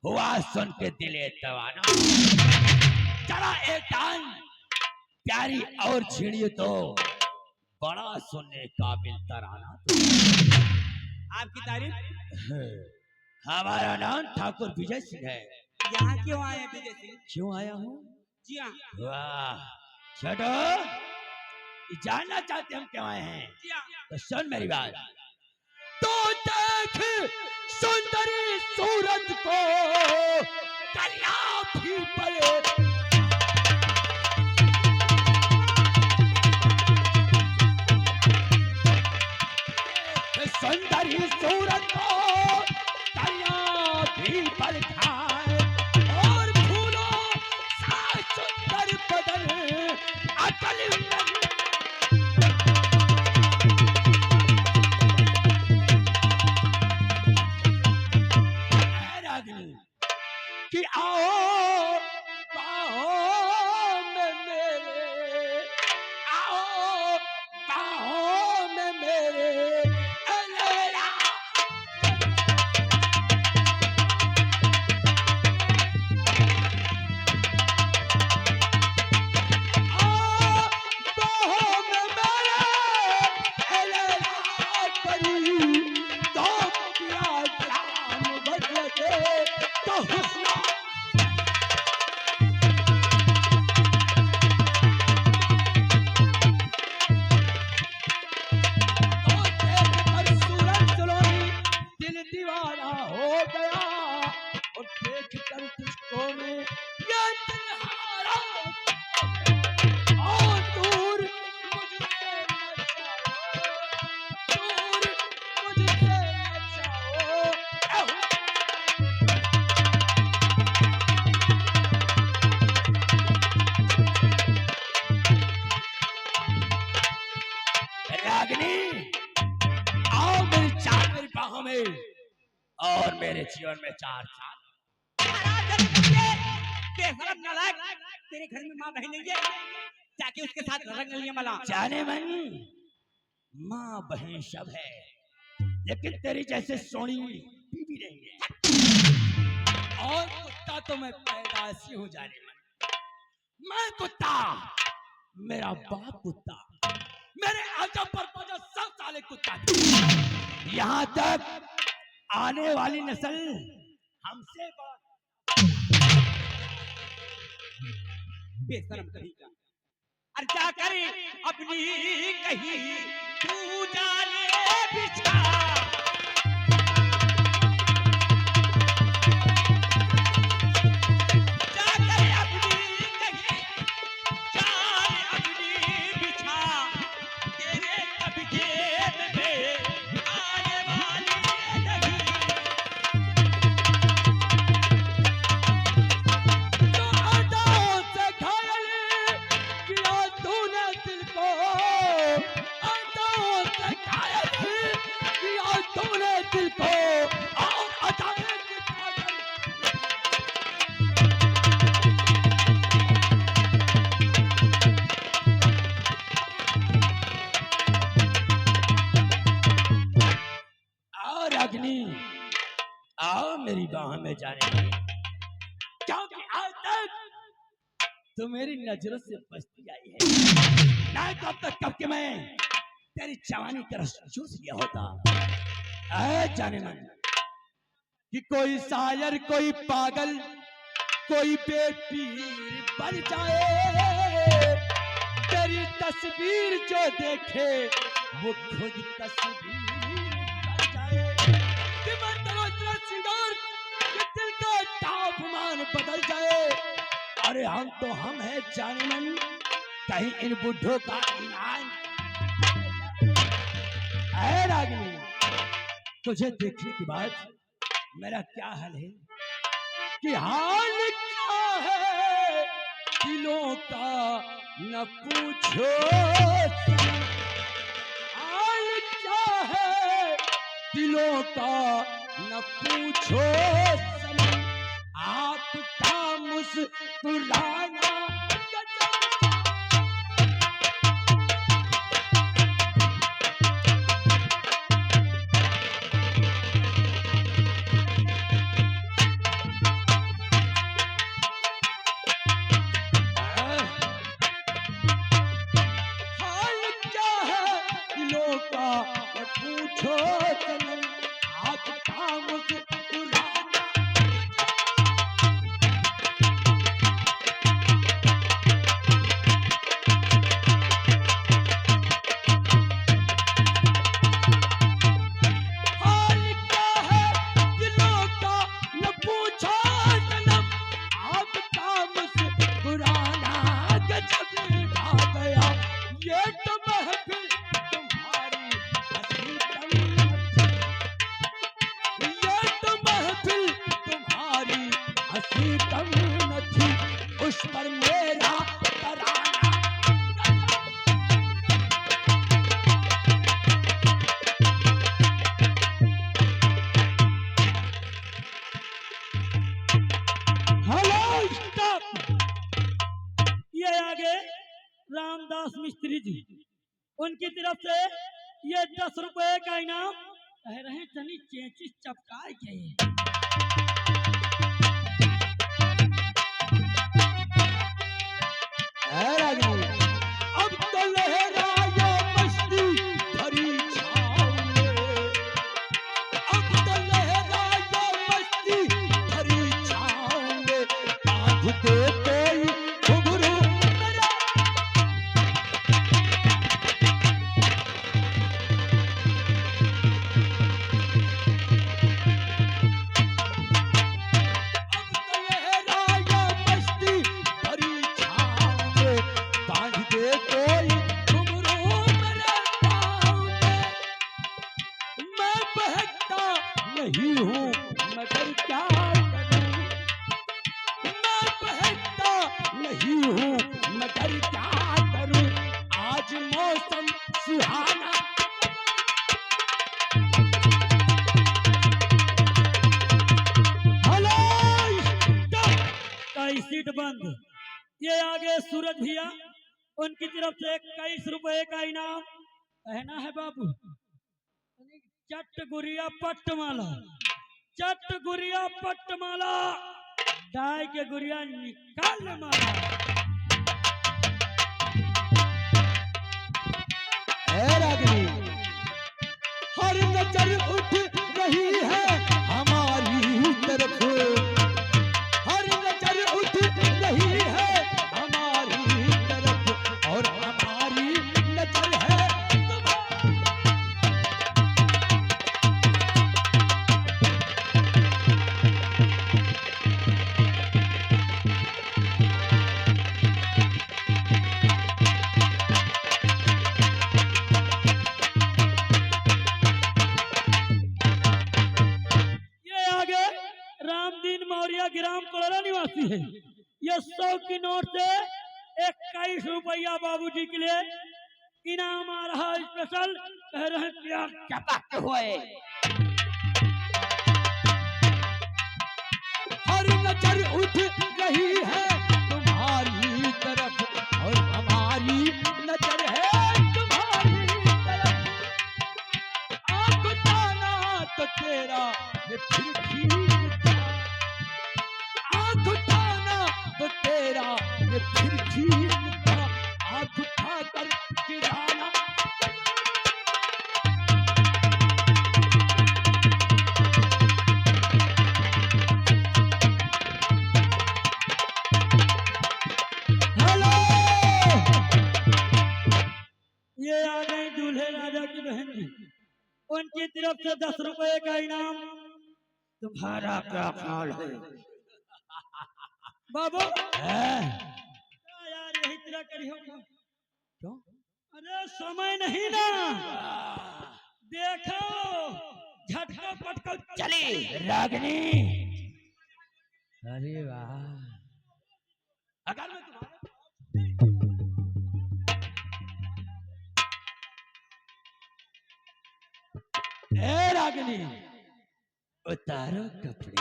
हुआ सुन के दिले दवाना। चला एक टाइम प्यारी और छेड़िए तो बड़ा सुनने काबिल तराना। आपकी तारीफ। हमारा नाम ठाकुर विजय सिंह है। यहाँ क्यों आए हैं विजय सिंह? क्यों आया हूँ? जी हाँ। वाह छोटो, जानना चाहते हम क्यों आए हैं? जी हाँ। तो सुन मेरी बात। तो देख सुंदरी सूरत को कलिया भी पड़े, सुंदरी सूरत को कलिया भी पड़ खाए और फूलों सा सुंदर बदन अकल कि आओ बाहों में मेरे, आओ बाहों में मेरे अलेरा। आओ बाहों में मेरे अलेरा परी, तो पिया जान बदल दे तो हुस्ना। दिल दीवाना हो गया और देख कर तुझको मैं ये दिल हारा और दूर मुझसे न जाओ, दूर मुझसे न जाओ। रागिनी आओ मेरी चार मेरी बाहों में और मेरे जीवन में 4 साल। बेशरम नालायक, तेरे घर में माँ बहन नहीं है? जाके उसके साथ रंग लिया मला। जाने मन माँ बहन सब है, लेकिन तेरी जैसे सोनी बीवी नहीं है। और कुत्ता तो मैं पैदाशी हूँ जाने मन। मैं कुत्ता, मेरा बाप कुत्ता, मेरे आजा पर 50 साल कुत्ता। यहाँ तक आने वाली नस्ल हमसे बेशरम कहीं का। और जाकर अपनी कहीं तू जाने बिछा। जाकर अपनी कहीं जाने अपनी बिछा, तेरे कब्जे में आने वाली नहीं। जो अदाओं से घायल किया तूने दिल को, अदाओं से घायल किया तूने दिल को और अदाएं दिखाकर और अग्नि आओ मेरी बाह में जाने में, क्योंकि आज तक तो मेरी नजरों से बचती आई है। ना तो अब तक कब के मैं तेरी जवानी का रस चूस लिया होता। ऐ जाने मन कि कोई शायर कोई पागल कोई बेपीर बन जाए, तेरी तस्वीर जो देखे वो खुद तस्वीर बन जाए। कि मैं तेरा इतना सिंगार कि दिल का तापमान बदल जाए। अरे हम तो हम हैं जाने मन, कहीं इन बुढ़ों का ईमान। ऐ रागिनी तुझे देखने के बाद मेरा क्या हाल है, कि हाल क्या है दिलों का न पूछो सनम। हाल क्या है दिलों का न पूछो सनम, आपका मुस्कुराना पूछो सनम आपका मुस्कुराना गजब ढा गया, ये तो महफिल तुम्हारी हंसी कम थी, ये तो महफिल तुम्हारी हंसी कम न थी, उस पर मेरा तराना। Hello stop. ये आगे रामदास मिस्त्री जी, उनकी तरफ से ये 10 रुपए का इनाम कह रहे हैं, तनी चेचिस चपकाए के। अब तो लहराए मस्ती भरी छाँव में, अब तो लहराए मस्ती भरी छाँव में, बांध दे कोई घुंघरू मेरा। अब तो लहराए मस्ती भरी छाँव में, बांध दे कोई घुंघरू मेरे पाँव में। मैं बहकता नहीं हूँ मगर क्या करूँ, मैं बहकता नहीं हूँ मगर क्या करूँ, आज मौसम सुहाना। हेलो स्टॉप का सीट बंद। ये आगे सूरज भैया, उनकी तरफ से 21 रुपए का इनाम कहना है बाबू। चट गुड़िया पट्टमाला, चट गुड़िया पट्टमाला, डाय के गुड़िया निकाल ले माला। हर नजर उठ रही है हमारी तरफ, हर नजर उठ रही है हमारी तरफ, और हमारी नजर है तुम्हारी। ये आगे रामदीन मौर्य ग्राम कोड़रा निवासी है। ये 100 की नोट से 21 रुपया बाबूजी के लिए इनाम आ रहा है स्पेशल। कह रहे हैं प्यार चपाते हुए हर नजर उठ रही है तुम्हारी तरफ, और हमारी नजर है तुम्हारी तरफ। आँख उठाना तो तेरा ये फिर ठीक था, आँख उठाना तो तेरा ये फिर ठीक था, आँख उठा कर गिराना। हेलो। ये आ गई दूल्हे राजा की बहन जी, उनकी तरफ से 10 रुपए का इनाम। तुम्हारा क्या ख्याल है? बाबू हैं? यार यही तरह करियो क्यों? अरे समय नहीं ना, देखो झटका पटका चली रागिनी। अरे वाह, अगर मैं तुम्हारे रागिनी, उतारो कपड़े,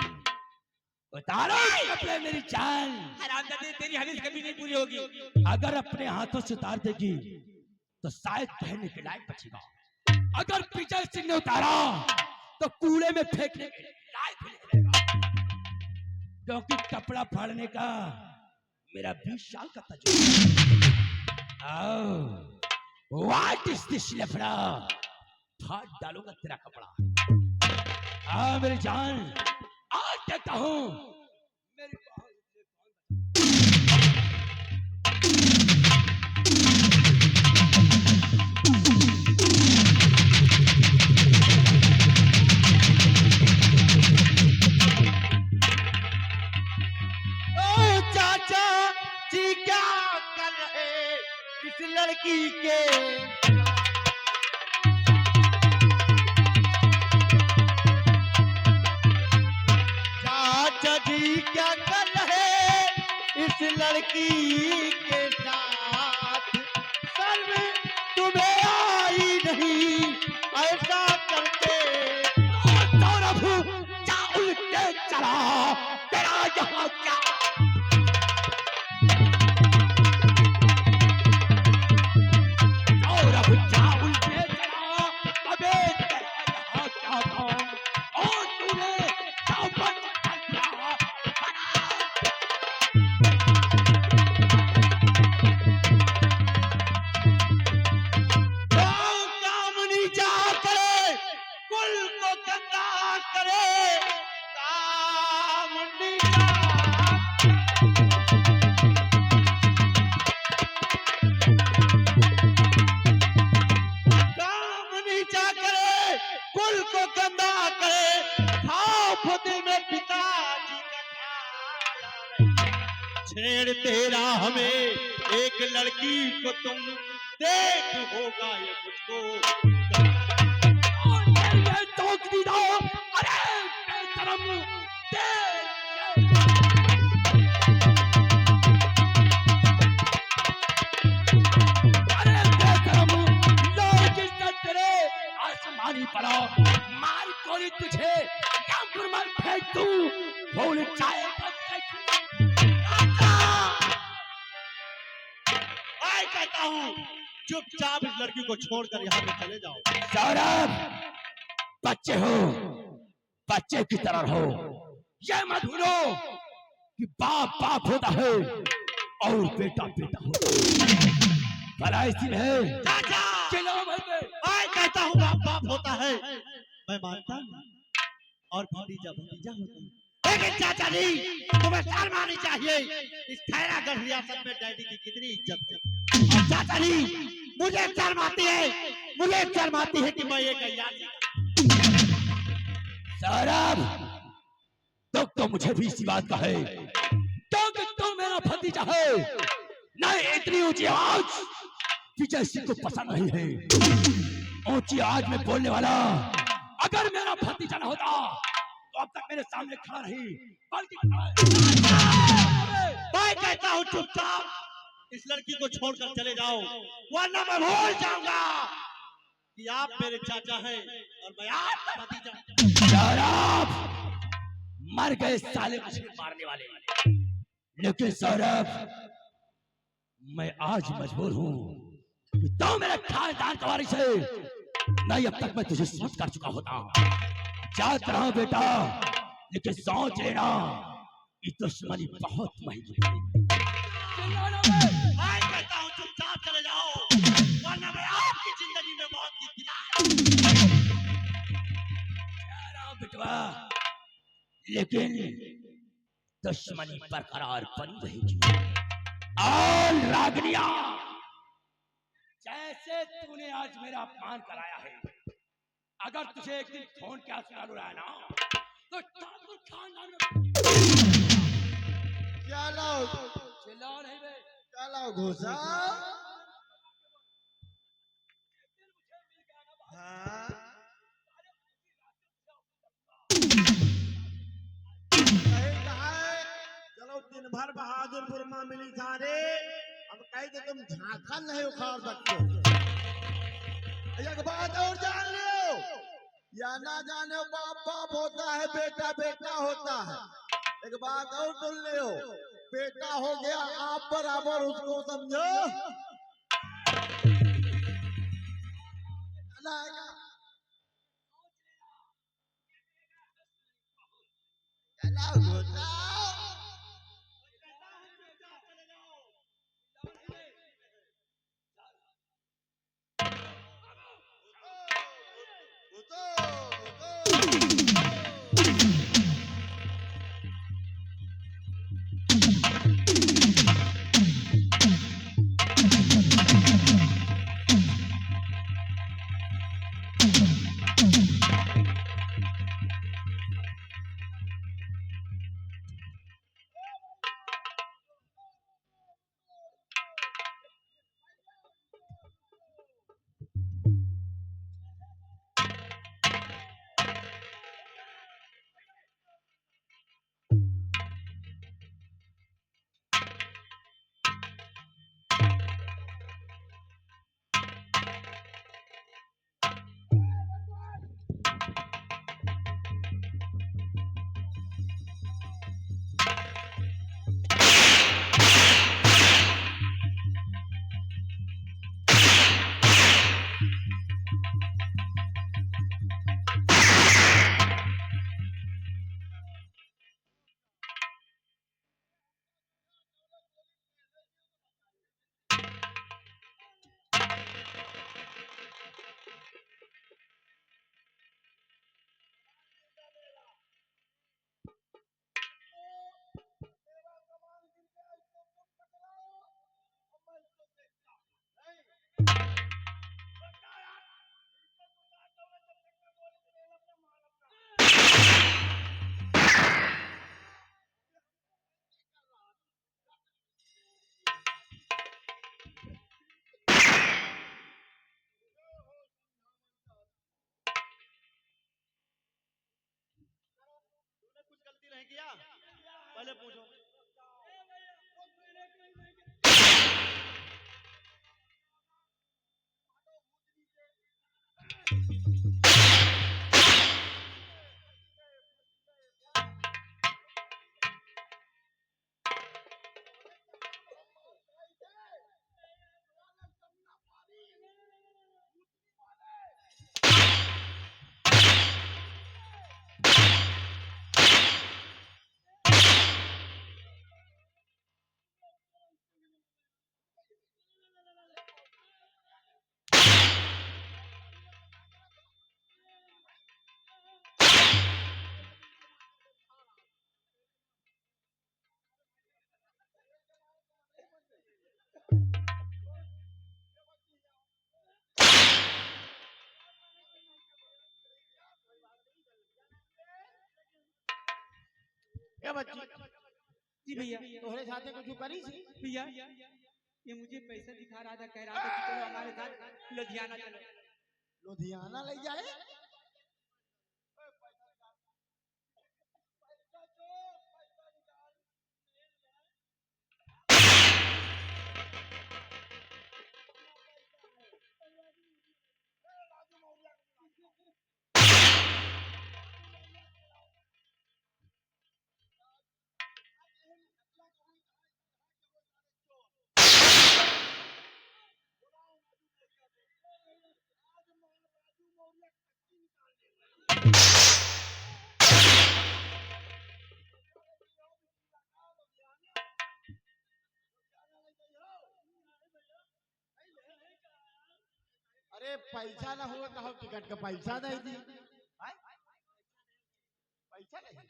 उतारो कपड़े मेरी जान। हरामजादे, तेरी हवीस कभी नहीं पूरी होगी। अगर अपने हाथों से उतार देगी तो शायद पहनने के लायक बचेगा, अगर विजय सिंह ने उतारा तो कूड़े में फेंकने के लायक भी नहीं रहेगा, क्योंकि कपड़ा फाड़ने का मेरा 20 साल का तजुर्बा। आओ, व्हाट इज दिस लफड़ा, फाड़ डालूंगा तेरा कपड़ा। आ मेरी जान, आज कहता हूं मेरी क्या कर रहे इस लड़की के चाचा जी क्या कर रहे इस लड़की के साथ शर्म तुम्हें आई नहीं ऐसा करके सौरभ क्या उल्टे चला तेरा यहाँ क्या सौरभ क्या उल्टे चला अबे तेरा यहाँ क्या काम और तूने क्या बंद कर दिया काम नीचा करे कुल को गंदा करे काम नीचा काम नीचा करे कुल को गंदा करे खाओ दिल में पिताजी का ख्याल छेड़ तेरा हमें एक लड़की को तुम देख होगा ये मुझको मैं टोक दी दो अरे बेशरम अरे बेशरम लोग किसने तेरे आसमानी पड़ा मार गोली तुझे या मुरमर फेंक दूं भूल जाएगा मैं कहता हूँ चुपचाप इस लड़की को छोड़कर यहाँ से चले जाओ सौरभ बच्चे हो बच्चे की तरह रहो ये मत भूलो कि बाप बाप होता है और बेटा बेटा होता है भला इसी में है चाचा चिल्लाओ मत बे। मैं कहता हूँ बाप बाप होता है मैं मानता हूँ और भतीजा भतीजा होता है लेकिन चाचा जी तुम्हें शर्म आनी चाहिए इस खैरागढ़ रियासत में डैडी की कितनी इज्जत है और चाचा जी मुझे शर्म आती है मुझे शर्म आती है कि मैं ये गैया सौरभ दुख तो मुझे भी इसी बात का है क्योंकि तू मेरा भतीजा है नहीं इतनी ऊंची आवाज विजय सिंह को पसंद नहीं है ऊंची आवाज में बोलने वाला अगर मेरा भतीजा न होता तो अब तक मेरे सामने खड़ा नहीं बल्कि मैं कहता हूँ चुपचाप इस लड़की को छोड़कर चले जाओ वरना मैं भूल जाऊंगा कि आप मेरे चाचा हैं और मैं आपका भतीजा हूं। सौरभ मर गए साले मुझे मारने वाले लेकिन सौरभ मैं आज मजबूर हूँ कि तो मेरे खानदान का वारिस है नहीं अब तक मैं तुझे सूट कर चुका होता जात रहा बेटा लेकिन सोच लेना ये दुश्मनी बहुत महंगी पड़ेगी मैं कहता हूँ चुपचाप चले जाओ वरना मैं आपकी जिंदगी में मौत की बिटवा लेकिन दुश्मनी बरकरार बनी रहेगी और रागनिया जैसे तूने आज मेरा अपमान कराया है अगर तुझे एक दिन फोन के आसमान उड़ाया ना तो ठाकुर खानदान में चलो चिल्लाओ नहीं बे चलो घुसा हाँ चलो दिन भर बहादुरपुर में मिली सारे अब कह के तुम झारखंड नहीं उखाड़ सकते एक बात और जान लो या ना जाने बाप बाप होता है बेटा बेटा होता है एक बात और सुन लो बेटा हो गया आप बराबर उसको समझो पहले पूछो। क्या बच्ची जी भैया तोहरे साथे कुछ करी सी? भैया ये मुझे पैसा दिखा रहा था, कह रहा था कि चलो हमारे साथ लुधियाना चलो। लुधियाना ले जाए? अरे पैसा ना हुआ कहो टिकट का पैसा दे दी। पैसा नहीं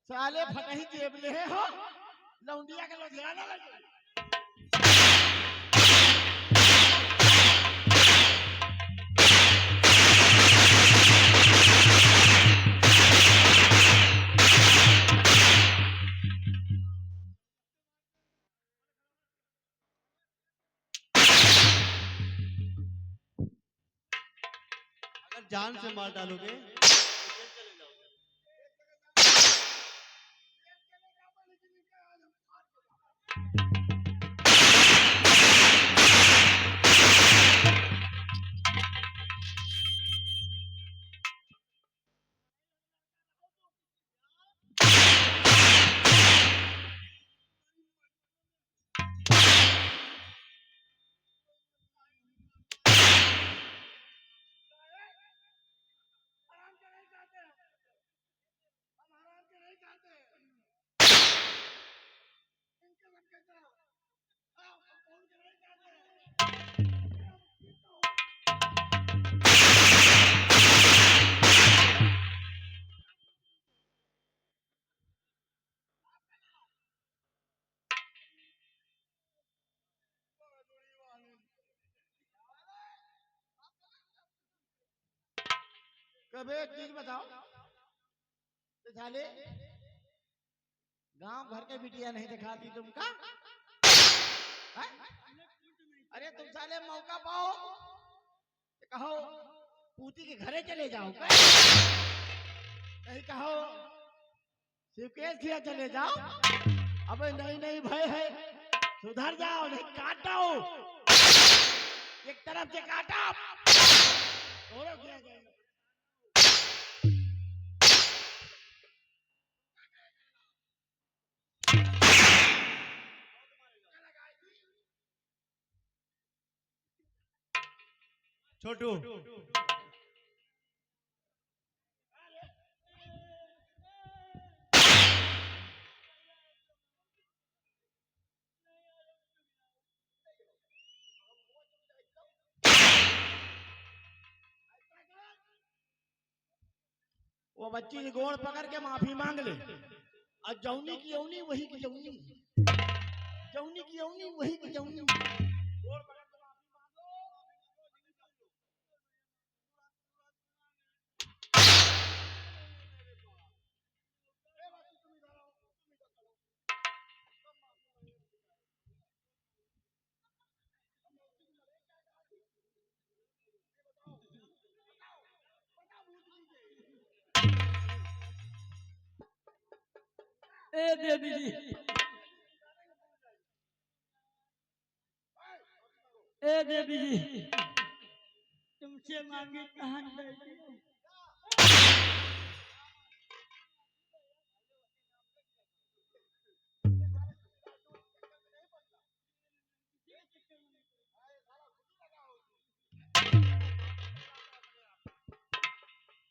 साले फटही जेब ले हो लौंडिया के लुधियाना ले जाए। अगर जान से मार डालोगे कभी एक चीज बताओ तो साले गांव भर के बिटिया नहीं दिखाती तुमका? हैं? अरे तुम साले मौका पाओ तो कहो पूती के घरे चले जाओ का? नहीं कहो शिवकेश खिया चले जाओ। अबे नहीं नहीं भय है सुधर जाओ नहीं काटो एक तरफ से काटा दोनों किया जाएगा। छोटू वो बच्ची गोड़ पकड़ के माफी मांग ले। और जौनी की यौनी वही की जौनी, जौनी की यौनी वही की जौनी। गोड़ पकड़ के माफी मांगो। ए देवी जी, ए देवी जी, तुमसे मांगी कहाँ दे दी?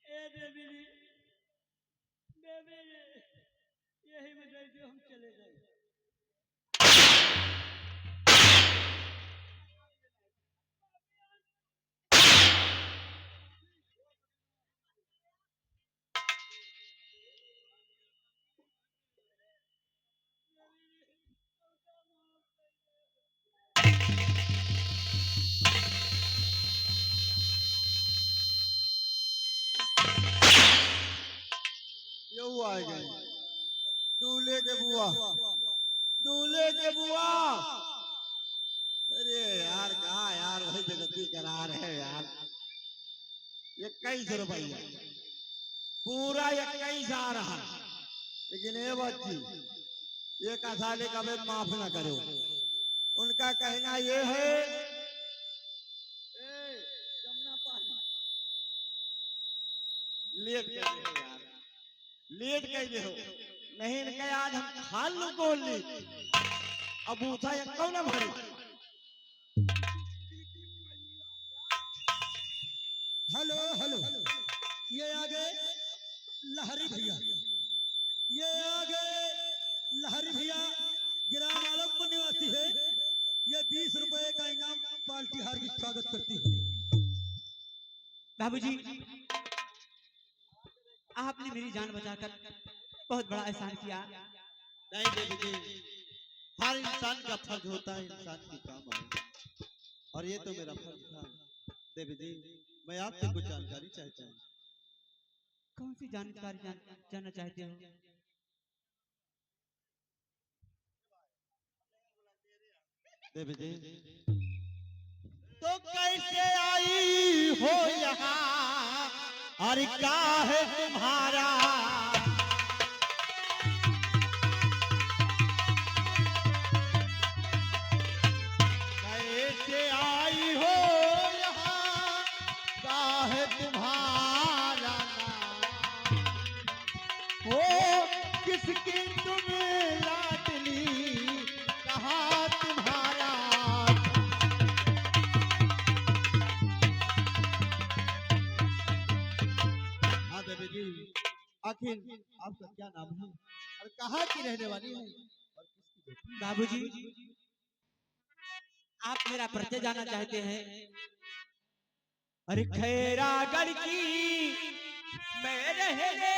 ए देवी जी, देवी जी, यही में दे दो, हम चले जाए। ये हुआ है गई दूल्हे के बुआ, दूल्हे के बुआ। अरे यार कहा यार वही जगती करा रहे यार। 21 रुपया पूरा 21 आ रहा। लेकिन ये बच्ची ये कसाले का भी माफ ना करो। उनका कहना ये है जमुना पानी लेट गए यार, लेट गए हो नहीं इनके आज हम खाल लो बोल ली। अब उठा ये कौन भरे। हेलो हेलो, ये आगे लहरी भैया, ये आगे लहरी भैया ग्राम आलमपुर निवासी है। ये 20 रुपए का इनाम पार्टी हार की स्वागत करती है। बाबूजी, आपने मेरी जान बचाकर बहुत बड़ा एहसान किया। नहीं देवी जी, हर इंसान का फर्ज होता है इंसान की काम आए, और ये तो मेरा फर्ज था। देवी जी, मैं आपसे कुछ जानकारी चाहता हूँ। कौन सी जानकारी जानना चाहते हो? देवी जी, तो कैसे आई हो यहाँ, और क्या है तुम्हारा? कैसे आई हो यहाँ, क्या है तुम्हारा नाम? हो किसकी तुम लाडली, कहाँ तुम्हारा? हाँ देवी जी, आखिर आपका क्या नाम है और कहाँ की रहने वाली है और किसकी बेटी? बाबूजी, आप मेरा परिचय जानना चाहते हैं? अरे खैरागढ़ की मैं रहने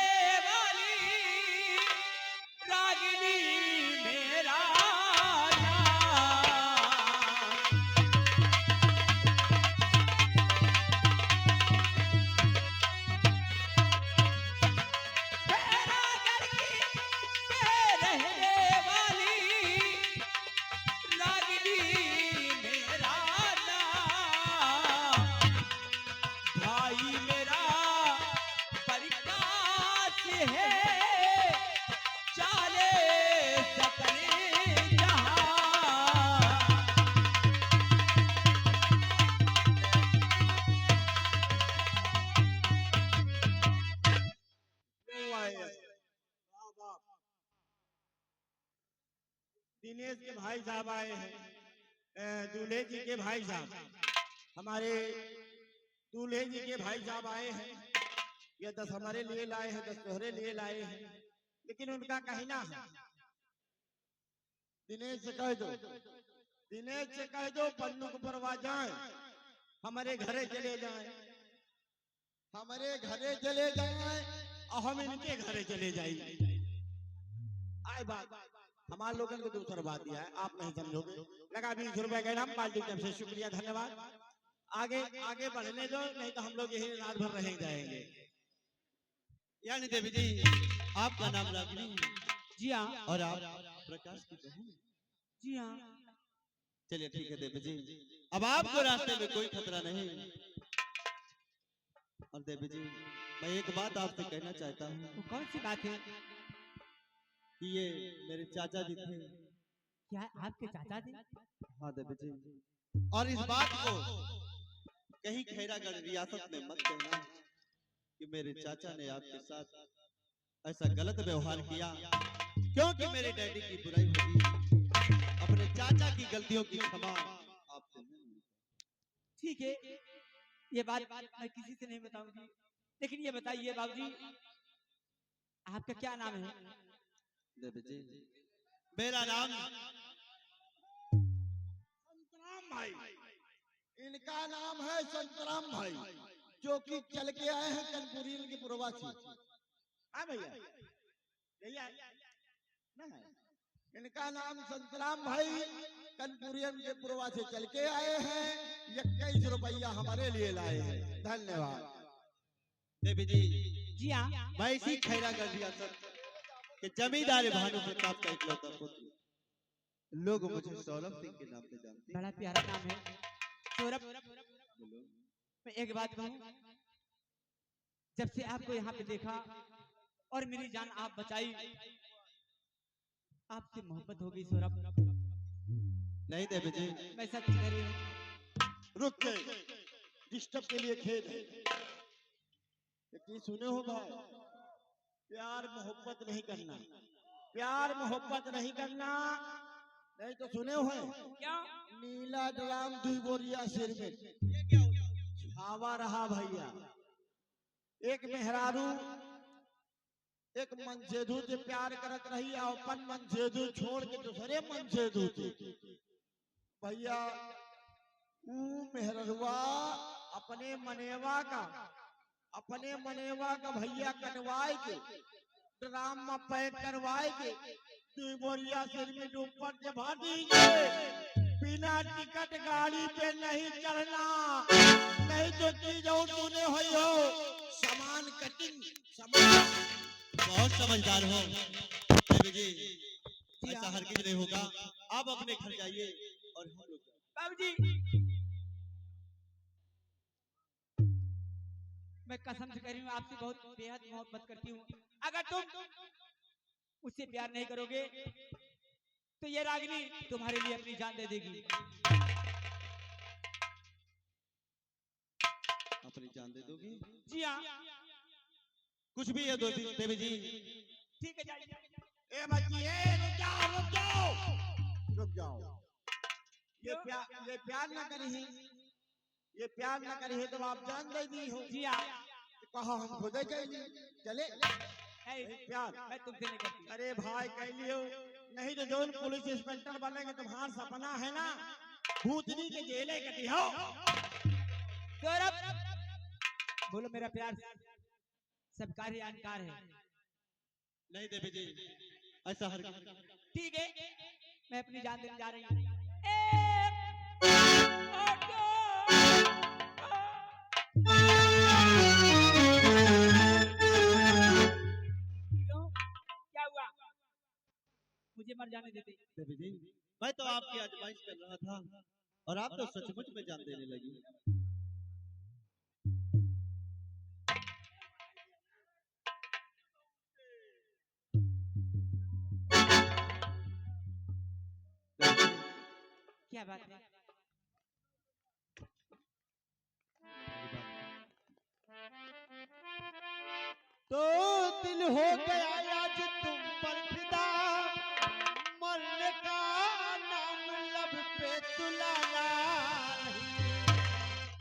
वाली रागिनी मेरा नाम। खैरागढ़ की मैं रहने वाली रागिनी मेरा नाम। भाई मेरा प्रकाश है, चाले सकले जहां। दिनेश के भाई साहब आए हैं, दूल्हे जी के भाई साहब, हमारे दूल्हे जी के भाई साहब आए हैं। ये 10 हमारे लिए लाए हैं, 10 तोहरे लिए लाए हैं। लेकिन उनका कहना है, दिनेश से कह दो, दिनेश से कह दो पन्नू को परवा जाए, हमारे घरे चले जाए, हमारे घरे चले जाए और हम इनके घरे चले जाएंगे। आए बात हमारे लोगों को दूसरा बात दिया है, आप नहीं समझोगे। लगा 20 रुपए का नाम पार्टी की तरफ से शुक्रिया धन्यवाद। आगे आगे बढ़ने दो, नहीं तो हम लोग यही रात भर रह जाएंगे। यानी देवी जी आपका नाम रागिनी जी हाँ। और आप प्रकाश की बहन। जी हाँ। चलिए ठीक है देवी जी, अब आपको रास्ते में कोई खतरा नहीं। और देवी जी मैं एक बात आपसे कहना चाहता हूँ वो कौन सी बात है? कि ये मेरे चाचा जी थे। क्या आपके चाचा जी? हाँ देवी जी, और इस बात को कहीं खैरागढ़ रियासत में मत कहना कि मेरे चाचा ने आपके साथ ऐसा गलत व्यवहार किया, क्योंकि मेरे डैडी की बुराई होगी। अपने चाचा की गलतियों की क्षमा आपसे नहीं। ठीक है, ये बात मैं किसी से नहीं बताऊंगी। लेकिन ये बताइए बाबूजी, आपका क्या नाम है? देवी जी मेरा नाम संतराम भाई, इनका नाम है संतराम भाई, जो कि चल के आए हैं कनपुरी के प्रवासी। हाँ भैया, भैया ना, इनका नाम संतराम भाई, कनपुरियन के प्रवासी चल के आए हैं। 21 रुपया हमारे लिए लाए हैं, धन्यवाद। देवी जी जी हाँ। मैं इसी खैरागढ़ रियासत के जमींदार भानु प्रताप का इकलौता पुत्र, लोग मुझे सौरभ सिंह के नाम से जानते हैं। बड़ा प्यारा नाम है सौरभ। मैं एक बात कहूँ, जब से आपको यहाँ पे देखा और मेरी जान आप बचाई, आपसे मोहब्बत हो गई सौरभ। नहीं देवी जी मैं सच कह रही हूँ। रुक के डिस्टर्ब के लिए खेद है, लेकिन सुने हो भाई, प्यार मोहब्बत नहीं करना, प्यार मोहब्बत नहीं करना, नहीं तो सुने हो क्या? नीला ड्राम 2 बोरिया सिर में छावा रहा भैया। एक मेहरारू एक मनसेधु से प्यार करत रही, अपन मनसेधु छोड़ के दूसरे मनसेधु से भैया ऊ मेहरवा अपने मनेवा का भैया कटवाए के ड्राम में पैक करवाए के 2 बोरिया सिर में ऊपर से भर दीजिए। बिना टिकट गाड़ी पे नहीं चढ़ना, नहीं तो चीज तूने हुई हो सामान कटिंग सामान। बहुत समझदार हो देवी जी, ऐसा हरगिज नहीं होगा। आप अपने घर जाइए और हम लोग बाबूजी मैं कसम से कह रही हूँ, आपसे बहुत बेहद मोहब्बत करती हूँ। अगर तुम उससे प्यार नहीं करोगे तो ये रागिनी तुम्हारे लिए अपनी जान दे देगी। अपनी जान दे दोगी? जी हाँ। कुछ भी है देवी जी। ठीक है जाइए। ए बच्ची रुक जाओ। ये प्यार ना करी है, ये प्यार ना करी है तो आप जान दे दी हो। जी हाँ। कहा हम खुद चले प्यार मैं तुमसे नहीं करती। अरे भाई कह लियो, नहीं तो जो पुलिस इंस्पेक्टर बनेंगे तुम्हारा सपना है ना, भूतनी के जेले कटी हो। सौरभ बोलो मेरा प्यार सबका ही अहंकार है। नहीं देवी जी ऐसा हर ठीक है, मैं अपनी जान देने जा रही हूँ। क्या हुआ? मुझे मर जाने देते। देवी जी मैं तो आपकी आजमाइश कर रहा था और आप तो सचमुच में जान देने लगी। क्या बात है? तो दिल हो गया आज तुम पर फिदा, मरने का नाम लब पे तुलाया नहीं।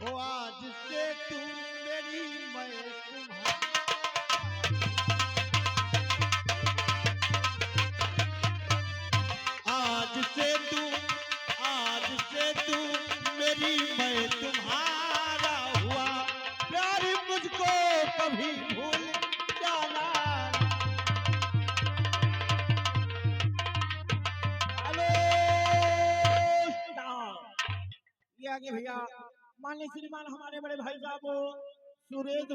ओ आज से तुम मेरी मैं तुम्हारी, आज से तू मेरी मैं तुम्हारा हुआ। प्यार मुझको कभी भूल जाना आगे भैया मान्य श्रीमान हमारे बड़े भाई साहब सुरेश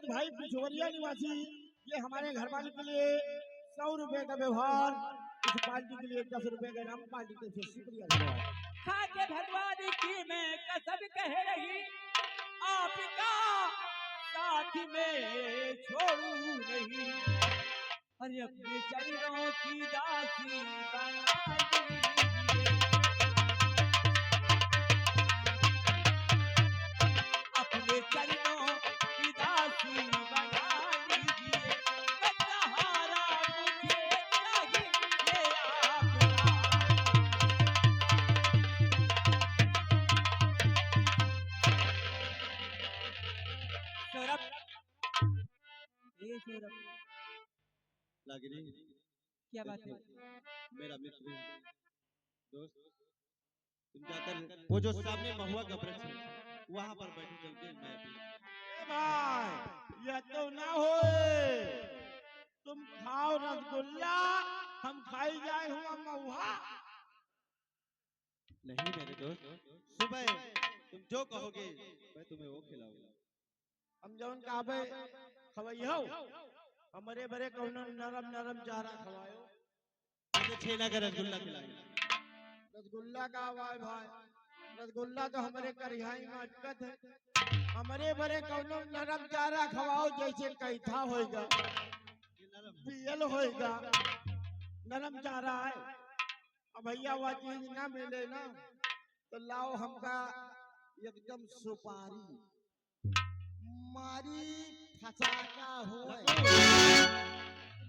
भाई पिछोरिया निवासी, ये हमारे घर वाले के लिए 100 रुपए का व्यवहार, इस पार्टी के लिए 10 रुपए का नाम, पार्टी के से शुक्रिया धन्यवाद। खाके भगवान की मैं कसम कह रही, आपका साथ में छोड़ू नहीं, अरे अपने चरणों की दासी बना लीजिए, अपने चरणों की दासी बना लीजिए, सहारा मुझे चाहिए आपका। सौरभ, ए सौरभ, लागिनी, क्या बात है? मेरा मित्र दोस्त, तुम जाकर वो जो सामने महुआ का वृक्ष है वहां पर बैठो, चल के मैं अभी। ए भाई यह तो ना होए, तुम खाओ रसगुल्ला, हम खाई जाए हुआ महुआ। नहीं मेरे दोस्त, सुबह तुम जो कहोगे मैं तुम्हें वो खिलाऊंगा। हम जौन काबे खवैयो, हमारे बरे कौनो नरम नरम चारा खवायो। मुझे छेना का रसगुल्ला खिलाएंगे। रसगुल्ला का आवाज भाई, रसगुल्ला तो हमारे करिहाई में अटकत है, हमारे बरे कौनो नरम चारा खवाओ, जैसे कैथा होएगा, पियल होएगा, नरम चारा है। अब भैया वह चीज ना मिले ना तो लाओ हमका एकदम सुपारी मारी फसाका हो,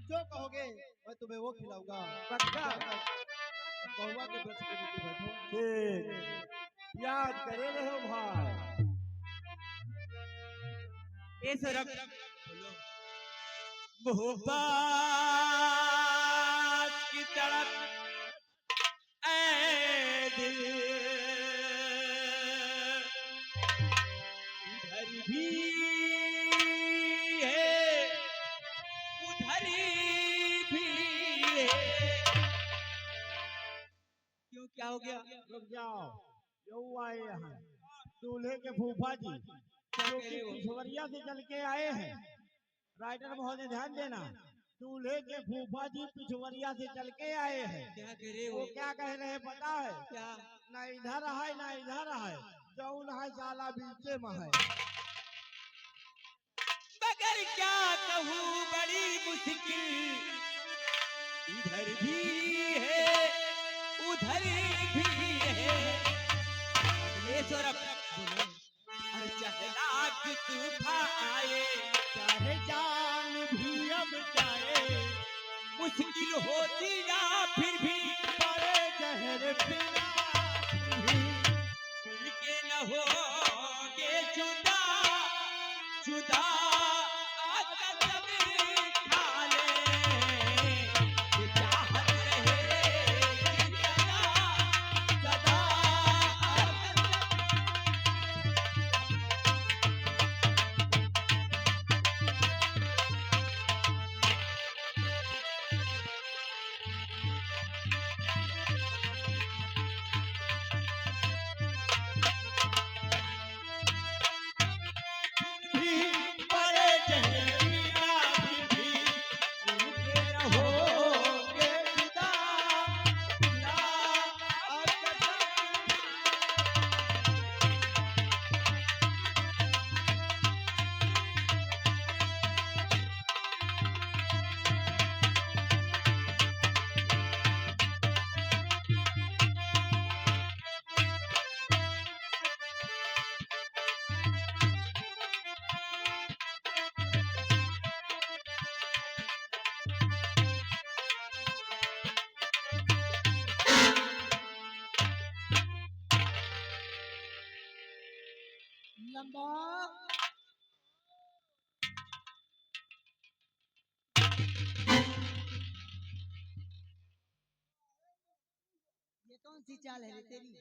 जो कहोगे मैं तुम्हें वो खिलाऊंगा। पक्का महुआ के वृक्ष के नीचे बैठो। ठीक, याद करे रहो भाई। ए सौरभ, मोहब्बत की तड़प ऐ दिल, इधर भी है उधर भी है। क्यों, क्या हो गया? रुक जाओ, यो आए यहाँ दूल्हे के फूफा जी, जो कि पिछवरिया से चल के आए हैं। राइटर महोदय ध्यान देना, दूल्हे के फूफा जी पिछवरिया से चल के आए हैं। क्या कह रहे हो? वो क्या कह रहे हैं पता है? क्या? ना इधर है ना इधर है, जौन है साला बीचे में है। मगर क्या कहूँ बड़ी मुश्किल, इधर भी है उधर भी है। ये सौरभ, अरे चाहे लाख तूफान आए, चाहे जान भी अब जाए, मुश्किल होती या फिर भी पड़े जहर पिला भी, मिल के न होगे जुदा, जुदा कसम खा ले, ये चाहत रहेगी सदा, सदा लंबा ये कौन सी चाल है रे तेरी?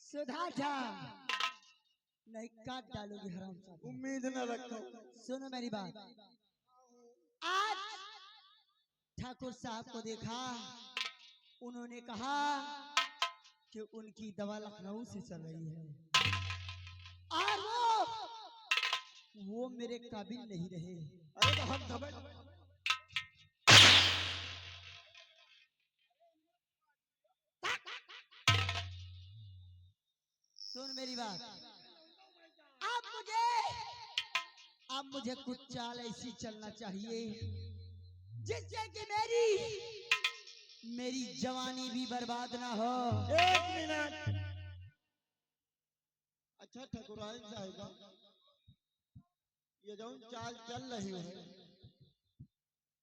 सुधा था नहीं काट डालोगे हराम साहब। उम्मीद न रखो। सुनो मेरी बात, आज ठाकुर साहब को देखा, उन्होंने कहा कि उनकी दवा लखनऊ से चल रही है और वो मेरे काबिल नहीं रहे। अरे तो हम समझ सुन मेरी बात, अब मुझे कुछ चाल ऐसी चलना चाहिए जिससे कि मेरी जवानी भी बर्बाद ना हो। एक मिनट। अच्छा ठकुराइन साहिबा, ये जो चाल चल रही है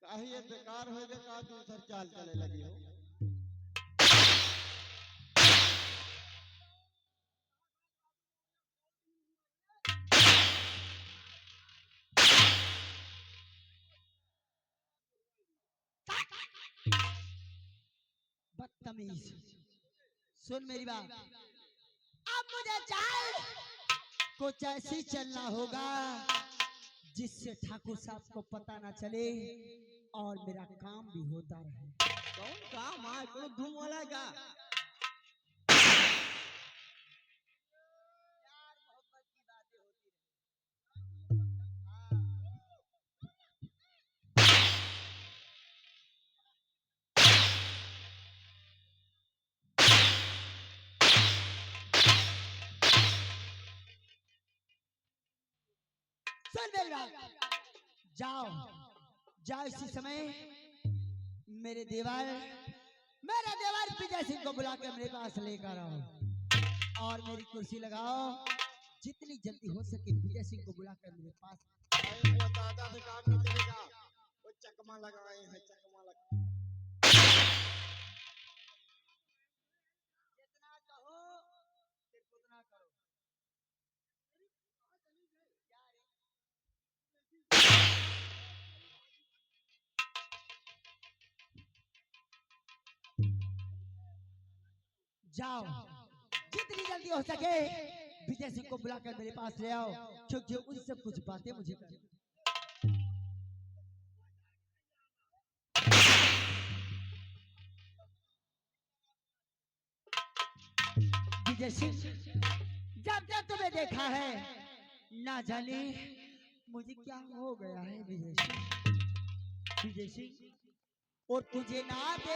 काहे ये बेकार हो गया, का दूसर चाल चले लगी हो। बदतमीज, सुन मेरी बात, अब मुझे चाल कुछ ऐसी चलना होगा जिससे ठाकुर साहब को पता ना चले और मेरा काम भी होता रहे। कौन काम है? कोनो धूम वाला का? सुन मेरी बात, जाओ जाओ इसी समय मेरे देवर विजय सिंह को बुला के मेरे पास लेकर आओ और मेरी कुर्सी लगाओ। जितनी जल्दी हो सके विजय सिंह को बुला कर मेरे पास। अरे मेरा दादा से काम नहीं चलेगा, वो चकमा लगाए हैं, चकमा लगा। जितना कहो सिर्फ उतना करो। जाओ जितनी जल्दी हो सके विजय सिंह को बुलाकर मेरे पास ले आओ, क्योंकि उनसे कुछ बातें मुझे करनी। विजय सिंह, जब जब तुम्हें देखा है ना जाने मुझे क्या हो गया है विजय सिंह, और तुझे ना दे